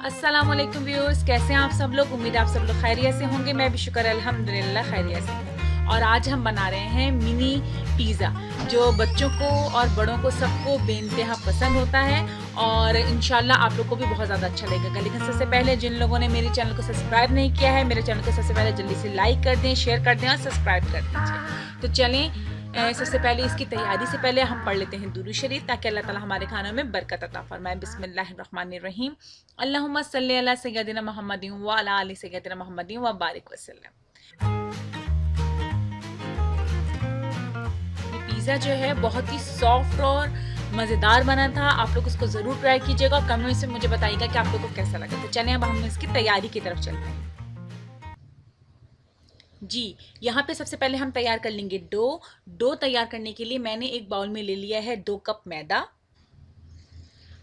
अस्सलाम वालेकुम व्यूअर्स, कैसे हैं आप सब लोग। उम्मीद है आप सब लोग खैरियत से होंगे। मैं भी शुक्र अल्हम्दुलिल्लाह खैरियत से हूँ। और आज हम बना रहे हैं मिनी पिज़्ज़ा, जो बच्चों को और बड़ों को सबको बेइंतहा पसंद होता है और इंशाल्लाह आप लोग को भी बहुत ज़्यादा अच्छा लगेगा। लेकिन सबसे पहले जिन लोगों ने मेरे चैनल को सब्सक्राइब नहीं किया है, मेरे चैनल को सबसे पहले जल्दी से लाइक कर दें, शेयर कर दें और सब्सक्राइब कर दीजिए। तो चलें, सबसे पहले इसकी तैयारी से पहले हम पढ़ लेते हैं दुरूद शरीफ, ताकि अल्लाह ताला हमारे खानों में बरकत अता फरमाए। बिस्मिल्लाहिर्रहमानिर्रहीम। अल्लाहुम्मा सल्ली अला सय्यदिना मुहम्मदिन व अला आलि सय्यदिना मुहम्मदिन व बारिक वसल्लम। ये पिज़्ज़ा जो है बहुत ही सॉफ्ट और मज़ेदार बना था। आप लोग इसको ज़रूर ट्राई कीजिएगा और कमेंट्स में मुझे बताइएगा कि आप लोग को कैसा लगा। तो चलें अब हम इसकी तैयारी की तरफ चलते हैं। जी, यहाँ पे सबसे पहले हम तैयार कर लेंगे डो तैयार करने के लिए मैंने एक बाउल में ले लिया है 2 कप मैदा,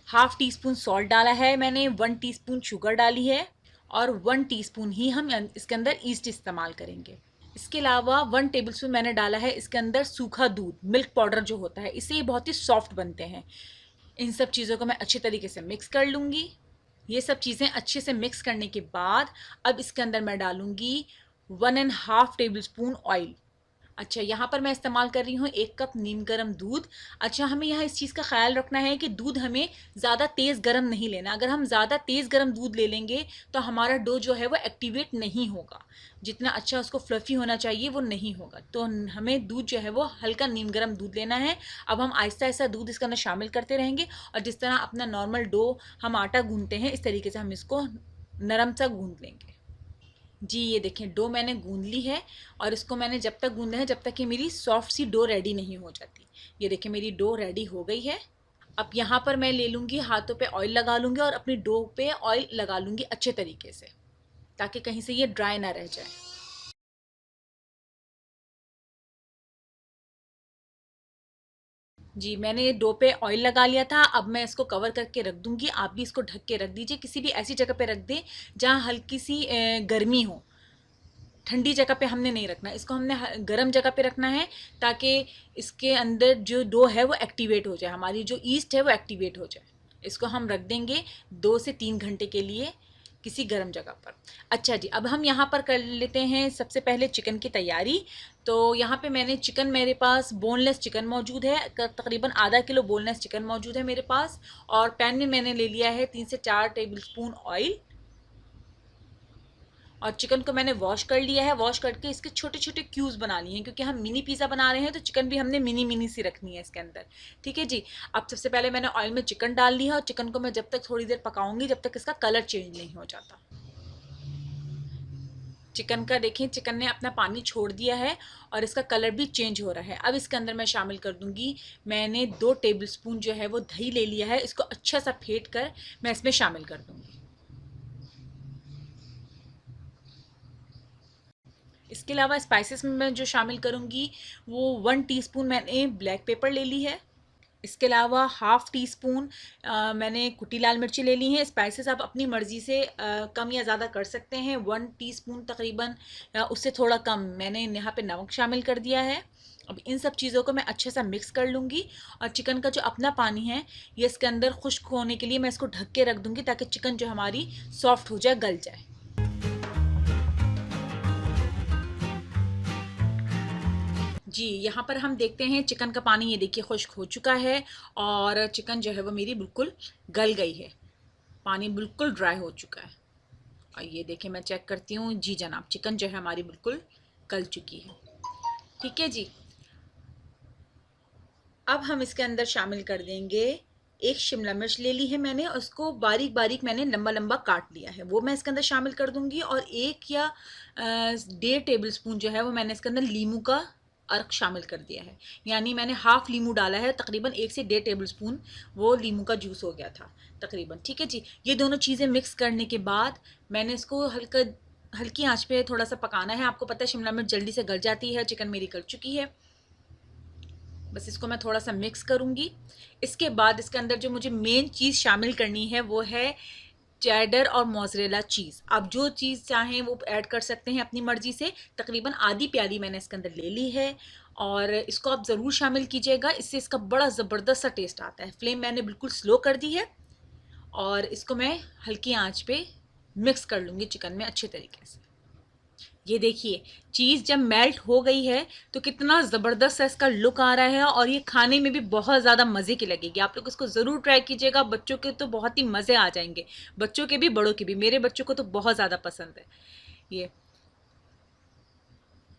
हाफ टी स्पून सॉल्ट डाला है मैंने, 1 टीस्पून शुगर डाली है और 1 टीस्पून ही हम इसके अंदर ईस्ट इस्तेमाल करेंगे। इसके अलावा 1 टेबलस्पून मैंने डाला है इसके अंदर सूखा दूध, मिल्क पाउडर जो होता है, इससे ये बहुत ही सॉफ्ट बनते हैं। इन सब चीज़ों को मैं अच्छे तरीके से मिक्स कर लूँगी। ये सब चीज़ें अच्छे से मिक्स करने के बाद अब इसके अंदर मैं डालूँगी 1.5 टेबलस्पून ऑयल। अच्छा, यहाँ पर मैं इस्तेमाल कर रही हूँ 1 कप नीम गर्म दूध। अच्छा, हमें यहाँ इस चीज़ का ख्याल रखना है कि दूध हमें ज़्यादा तेज़ गर्म नहीं लेना। अगर हम ज़्यादा तेज़ गर्म दूध ले लेंगे तो हमारा डो जो है वो एक्टिवेट नहीं होगा, जितना अच्छा उसको फ्लफ़ी होना चाहिए वो नहीं होगा। तो हमें दूध जो है वो हल्का नीम गर्म दूध लेना है। अब हम आहिस्ता आहिस्ता दूध इसके अंदर शामिल करते रहेंगे और जिस तरह अपना नॉर्मल डो हम आटा गूँथते हैं, इस तरीके से हम इसको नरम सा गूँथ लेंगे। जी, ये देखें डो मैंने गूंद ली है और इसको मैंने जब तक गूंदा है जब तक कि मेरी सॉफ्ट सी डो रेडी नहीं हो जाती। ये देखें मेरी डो रेडी हो गई है। अब यहाँ पर मैं ले लूँगी, हाथों पे ऑयल लगा लूँगी और अपनी डो पे ऑयल लगा लूँगी अच्छे तरीके से, ताकि कहीं से ये ड्राई ना रह जाए। जी, मैंने डो पे ऑयल लगा लिया था। अब मैं इसको कवर करके रख दूँगी। आप भी इसको ढक के रख दीजिए, किसी भी ऐसी जगह पे रख दें जहाँ हल्की सी गर्मी हो। ठंडी जगह पे हमने नहीं रखना, इसको हमने गर्म जगह पे रखना है ताकि इसके अंदर जो डो है वो एक्टिवेट हो जाए, हमारी जो ईस्ट है वो एक्टिवेट हो जाए। इसको हम रख देंगे 2 से 3 घंटे के लिए किसी गर्म जगह पर। अच्छा जी, अब हम यहाँ पर कर लेते हैं सबसे पहले चिकन की तैयारी। तो यहाँ पे मैंने चिकन, मेरे पास बोनलेस चिकन मौजूद है, तकरीबन आधा किलो बोनलेस चिकन मौजूद है मेरे पास। और पैन में मैंने ले लिया है 3 से 4 टेबल स्पून ऑयल और चिकन को मैंने वॉश कर लिया है। वॉश करके इसके छोटे छोटे क्यूब्स बना लिए हैं, क्योंकि हम मिनी पिज़्ज़ा बना रहे हैं तो चिकन भी हमने मिनी मिनी सी रखनी है इसके अंदर। ठीक है जी। अब सबसे पहले मैंने ऑयल में चिकन डाल लिया और चिकन को मैं जब तक थोड़ी देर पकाऊंगी जब तक इसका कलर चेंज नहीं हो जाता। चिकन का देखें, चिकन ने अपना पानी छोड़ दिया है और इसका कलर भी चेंज हो रहा है। अब इसके अंदर मैं शामिल कर दूंगी, मैंने 2 टेबलस्पून जो है वो दही ले लिया है, इसको अच्छा सा फेंट कर मैं इसमें शामिल कर दूंगी। इसके अलावा स्पाइसेस में मैं जो शामिल करूँगी वो 1 टीस्पून मैंने ब्लैक पेपर ले ली है। इसके अलावा हाफ़ टी स्पून मैंने कुटी लाल मिर्ची ले ली हैं। स्पाइसेस आप अपनी मर्ज़ी से कम या ज़्यादा कर सकते हैं। 1 टीस्पून तकरीबन उससे थोड़ा कम मैंने यहाँ पे नमक शामिल कर दिया है। अब इन सब चीज़ों को मैं अच्छे से मिक्स कर लूँगी और चिकन का जो अपना पानी है ये इसके अंदर खुश्क होने के लिए मैं इसको ढक के रख दूँगी, ताकि चिकन जो हमारी सॉफ्ट हो जाए, गल जाए। जी, यहाँ पर हम देखते हैं चिकन का पानी, ये देखिए खुश्क हो चुका है और चिकन जो है वो मेरी बिल्कुल गल गई है, पानी बिल्कुल ड्राई हो चुका है। और ये देखिए मैं चेक करती हूँ, जी जनाब चिकन जो है हमारी बिल्कुल गल चुकी है। ठीक है जी। अब हम इसके अंदर शामिल कर देंगे, एक शिमला मिर्च ले ली है मैंने, उसको बारीक बारीक मैंने लंबा लंबा काट लिया है, वो मैं इसके अंदर शामिल कर दूंगी। और 1 या 1.5 टेबल स्पून जो है वो मैंने इसके अंदर लीमू का अर्क शामिल कर दिया है, यानी मैंने हाफ लीमू डाला है, तकरीबन 1 से 1.5 टेबल स्पून वो लीमू का जूस हो गया था तकरीबन। ठीक है जी। ये दोनों चीज़ें मिक्स करने के बाद मैंने इसको हल्की आंच पे थोड़ा सा पकाना है। आपको पता है शिमला मिर्च जल्दी से गल जाती है, चिकन मेरी गल चुकी है। बस इसको मैं थोड़ा सा मिक्स करूँगी। इसके बाद इसके अंदर जो मुझे मेन चीज़ शामिल करनी है वो है चेडर और मोज़रेला चीज़। आप जो चीज़ चाहें वो ऐड कर सकते हैं अपनी मर्ज़ी से। तकरीबन आधी प्याली मैंने इसके अंदर ले ली है और इसको आप ज़रूर शामिल कीजिएगा, इससे इसका बड़ा ज़बरदस्त सा टेस्ट आता है। फ्लेम मैंने बिल्कुल स्लो कर दी है और इसको मैं हल्की आंच पे मिक्स कर लूँगी चिकन में अच्छे तरीके से। ये देखिए चीज़ जब मेल्ट हो गई है तो कितना ज़बरदस्त सा इसका लुक आ रहा है और ये खाने में भी बहुत ज़्यादा मज़े की लगेगी। आप लोग इसको ज़रूर ट्राई कीजिएगा, बच्चों के तो बहुत ही मज़े आ जाएंगे, बच्चों के भी बड़ों के भी। मेरे बच्चों को तो बहुत ज़्यादा पसंद है।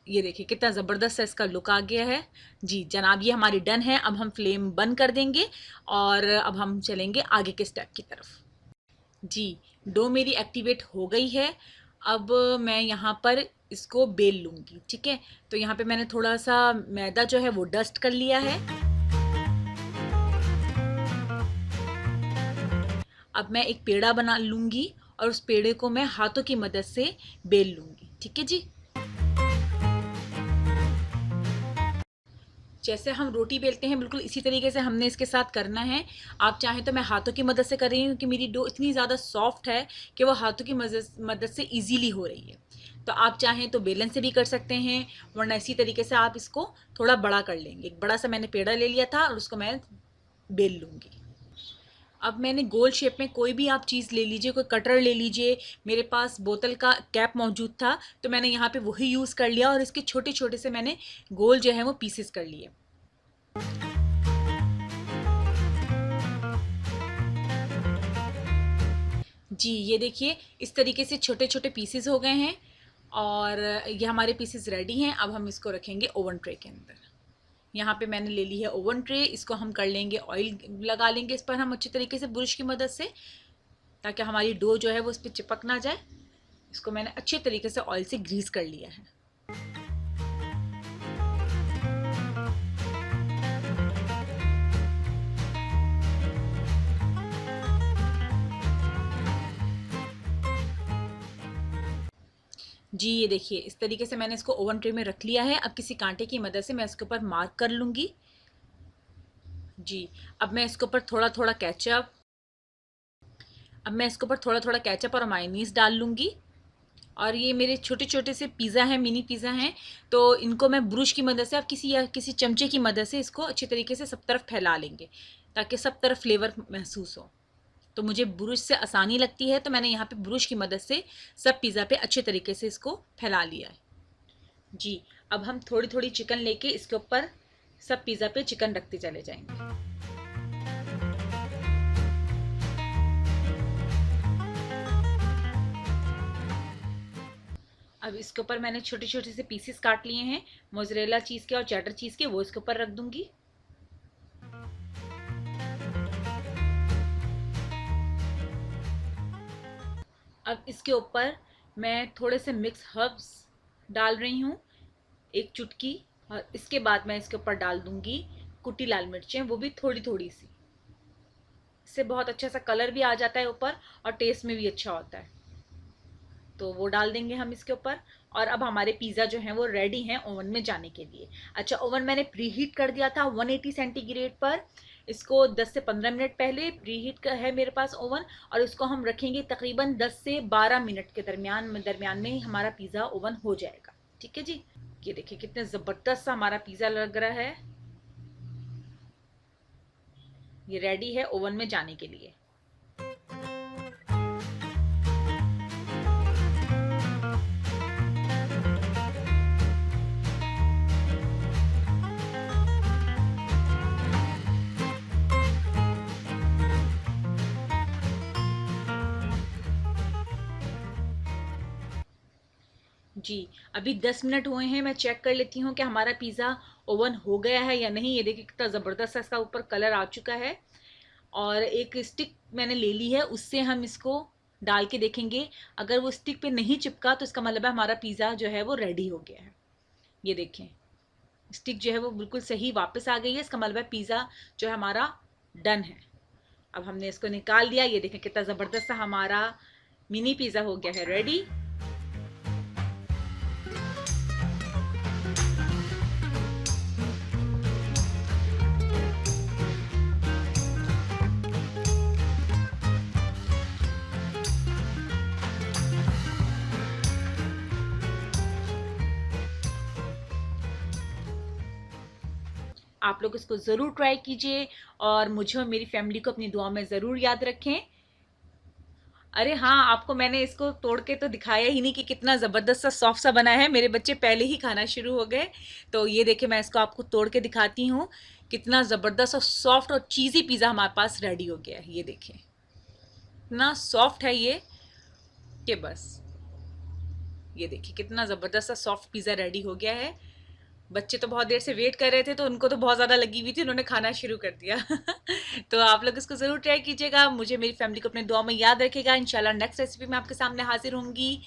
ये देखिए कितना ज़बरदस्त सा इसका लुक आ गया है। जी जनाब, ये हमारी डन है। अब हम फ्लेम बंद कर देंगे और अब हम चलेंगे आगे के स्टेप की तरफ। जी डो मेरी एक्टिवेट हो गई है। अब मैं यहाँ पर इसको बेल लूँगी, ठीक है। तो यहाँ पे मैंने थोड़ा सा मैदा जो है वो डस्ट कर लिया है। अब मैं एक पेड़ा बना लूँगी और उस पेड़े को मैं हाथों की मदद से बेल लूँगी, ठीक है जी। जैसे हम रोटी बेलते हैं बिल्कुल इसी तरीके से हमने इसके साथ करना है। आप चाहें तो मैं हाथों की मदद से कर रही हूँ क्योंकि मेरी डो इतनी ज़्यादा सॉफ्ट है कि वो हाथों की मदद से इजीली हो रही है। तो आप चाहें तो बेलन से भी कर सकते हैं, वरना इसी तरीके से आप इसको थोड़ा बड़ा कर लेंगे। एक बड़ा सा मैंने पेड़ा ले लिया था और उसको मैं बेल लूँगी। अब मैंने गोल शेप में कोई भी आप चीज़ ले लीजिए, कोई कटर ले लीजिए। मेरे पास बोतल का कैप मौजूद था तो मैंने यहाँ पे वही यूज़ कर लिया और इसके छोटे छोटे से मैंने गोल जो है वो पीसेस कर लिए। जी ये देखिए इस तरीके से छोटे छोटे पीसेस हो गए हैं और ये हमारे पीसेस रेडी हैं। अब हम इसको रखेंगे ओवन ट्रे के अंदर। यहाँ पे मैंने ले ली है ओवन ट्रे, इसको हम कर लेंगे ऑयल लगा लेंगे इस पर हम अच्छे तरीके से ब्रश की मदद से, ताकि हमारी डो जो है वो इस पर चिपक ना जाए। इसको मैंने अच्छे तरीके से ऑयल से ग्रीस कर लिया है। जी ये देखिए इस तरीके से मैंने इसको ओवन ट्रे में रख लिया है। अब किसी कांटे की मदद से मैं इसके ऊपर मार्क कर लूँगी। जी अब मैं इसके ऊपर थोड़ा थोड़ा केचप और मायोनीज़ डाल लूँगी। और ये मेरे छोटे छोटे से पिज़्ज़ा हैं, मिनी पिज़्ज़ा हैं, तो इनको मैं ब्रश की मदद से आप किसी चमचे की मदद से इसको अच्छी तरीके से सब तरफ फैला लेंगे ताकि सब तरफ फ्लेवर महसूस हो। तो मुझे ब्रश से आसानी लगती है तो मैंने यहाँ पे ब्रश की मदद से सब पिज़्ज़ा पे अच्छे तरीके से इसको फैला लिया है। जी अब हम थोड़ी थोड़ी चिकन लेके इसके ऊपर सब पिज़्ज़ा पे चिकन रखते चले जाएंगे। अब इसके ऊपर मैंने छोटे छोटे से पीसेस काट लिए हैं मोज़रेला चीज़ के और चेडर चीज़ के, वो इसके ऊपर रख दूंगी। अब इसके ऊपर मैं थोड़े से मिक्स हर्ब्स डाल रही हूँ, एक चुटकी, और इसके बाद मैं इसके ऊपर डाल दूंगी कुटी लाल मिर्चें, वो भी थोड़ी थोड़ी सी। इससे बहुत अच्छा सा कलर भी आ जाता है ऊपर और टेस्ट में भी अच्छा होता है, तो वो डाल देंगे हम इसके ऊपर। और अब हमारे पिज़्ज़ा जो हैं वो रेडी हैं ओवन में जाने के लिए। अच्छा ओवन मैंने प्री हीट कर दिया था 180 सेंटीग्रेड पर। इसको 10 से 15 मिनट पहले प्री हीट का है मेरे पास ओवन, और इसको हम रखेंगे तकरीबन 10 से 12 मिनट के दरमियान में ही हमारा पिज़्ज़ा ओवन हो जाएगा, ठीक है जी। ये देखिए कितने ज़बरदस्त सा हमारा पिज़्ज़ा लग रहा है। ये रेडी है ओवन में जाने के लिए। जी अभी 10 मिनट हुए हैं, मैं चेक कर लेती हूँ कि हमारा पिज़्ज़ा ओवन हो गया है या नहीं। ये देखिए कितना ज़बरदस्त इसका ऊपर कलर आ चुका है। और एक स्टिक मैंने ले ली है, उससे हम इसको डाल के देखेंगे। अगर वो स्टिक पे नहीं चिपका तो इसका मतलब है हमारा पिज़्ज़ा जो है वो रेडी हो गया है। ये देखें स्टिक जो है वो बिल्कुल सही वापस आ गई है, इसका मतलब है पिज़्ज़ा जो है हमारा डन है। अब हमने इसको निकाल दिया। ये देखें कितना ज़बरदस्त सा हमारा मिनी पिज़्ज़ा हो गया है रेडी। आप लोग इसको ज़रूर ट्राई कीजिए और मुझे और मेरी फैमिली को अपनी दुआ में ज़रूर याद रखें। अरे हाँ, आपको मैंने इसको तोड़ के तो दिखाया ही नहीं कि कितना ज़बरदस्त सा सॉफ्ट सा बना है। मेरे बच्चे पहले ही खाना शुरू हो गए। तो ये देखिए, मैं इसको आपको तोड़ के दिखाती हूँ। कितना ज़बरदस्त और सॉफ्ट और चीज़ी पिज़्ज़ा हमारे पास रेडी हो गया है। ये देखिए, इतना सॉफ्ट है ये कि बस। ये देखिए कितना ज़बरदस्त सा सॉफ्ट पिज़्ज़ा रेडी हो गया है। बच्चे तो बहुत देर से वेट कर रहे थे, तो उनको तो बहुत ज़्यादा लगी हुई थी, उन्होंने खाना शुरू कर दिया। तो आप लोग इसको ज़रूर ट्राई कीजिएगा। मुझे, मेरी फैमिली को अपने दुआ में याद रखेगा। इंशाल्लाह नेक्स्ट रेसिपी में आपके सामने हाजिर होंगी।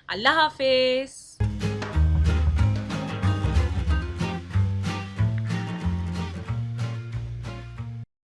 अल्लाह हाफिज़।